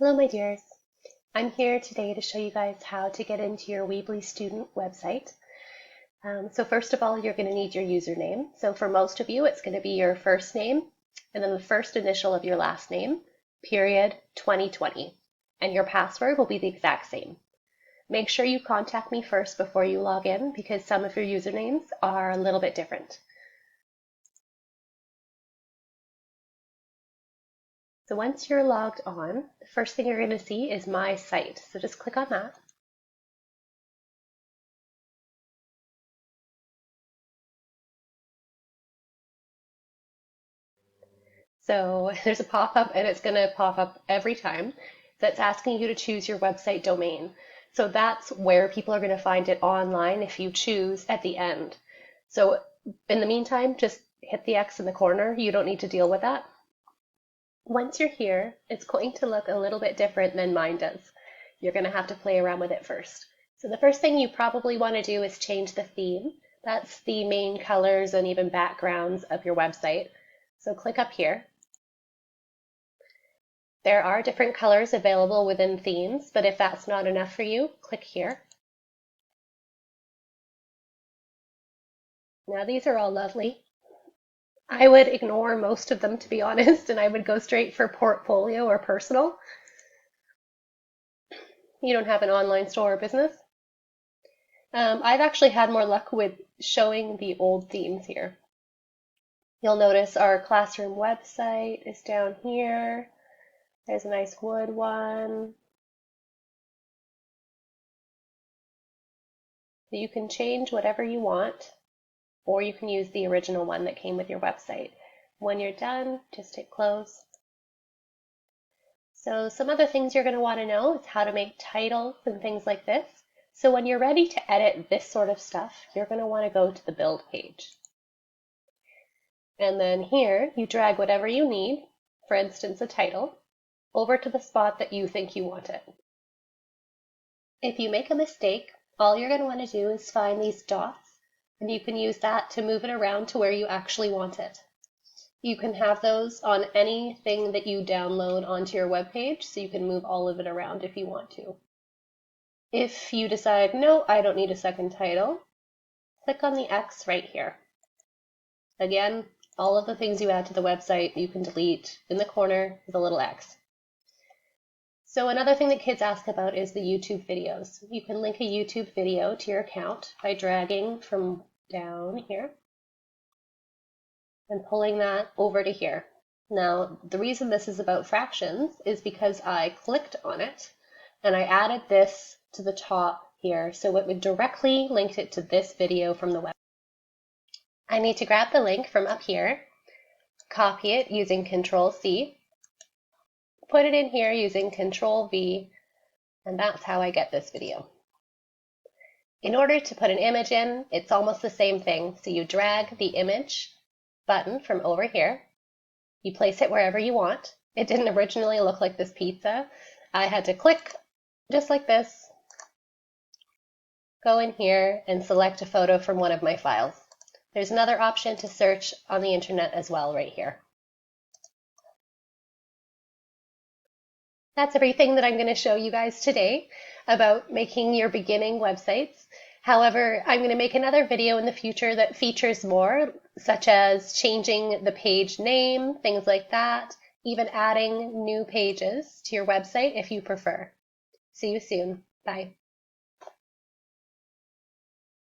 Hello, my dears. I'm here today to show you guys how to get into your Weebly student website. So first of all, you're going to need your username. So for most of you, it's going to be your first name and then the first initial of your last name, period 2020. And your password will be the exact same. Make sure you contact me first before you log in because some of your usernames are a little bit different. So once you're logged on, the first thing you're going to see is My Site. So just click on that. So there's a pop-up and it's going to pop up every time that's asking you to choose your website domain. So that's where people are going to find it online if you choose at the end. So in the meantime, just hit the X in the corner. You don't need to deal with that. Once you're here, it's going to look a little bit different than mine does. You're going to have to play around with it first. So the first thing you probably want to do is change the theme. That's the main colors and even backgrounds of your website. So click up here. There are different colors available within themes, but if that's not enough for you, click here. Now these are all lovely. I would ignore most of them, to be honest, and I would go straight for portfolio or personal. You don't have an online store or business. I've actually had more luck with showing the old themes here. You'll notice our classroom website is down here. There's a nice wood one. So you can change whatever you want, or you can use the original one that came with your website. When you're done, just hit close. So some other things you're going to want to know is how to make titles and things like this. So when you're ready to edit this sort of stuff, you're going to want to go to the build page. And then here, you drag whatever you need, for instance, a title, over to the spot that you think you want it. If you make a mistake, all you're going to want to do is find these dots, and you can use that to move it around to where you actually want it. You can have those on anything that you download onto your web page, so you can move all of it around if you want to. If you decide, no, I don't need a second title, click on the X right here. Again, all of the things you add to the website you can delete in the corner with a little X. So another thing that kids ask about is the YouTube videos. You can link a YouTube video to your account by dragging from down here and pulling that over to here. Now, the reason this is about fractions is because I clicked on it and I added this to the top here, so it would directly link it to this video from the web. I need to grab the link from up here, copy it using Control-C, put it in here using Control-V, and that's how I get this video. In order to put an image in, it's almost the same thing. So you drag the image button from over here. You place it wherever you want. It didn't originally look like this pizza. I had to click just like this, go in here and select a photo from one of my files. There's another option to search on the internet as well right here. That's everything that I'm going to show you guys today about making your beginning websites. However, I'm going to make another video in the future that features more, such as changing the page name, things like that, even adding new pages to your website if you prefer. See you soon. Bye.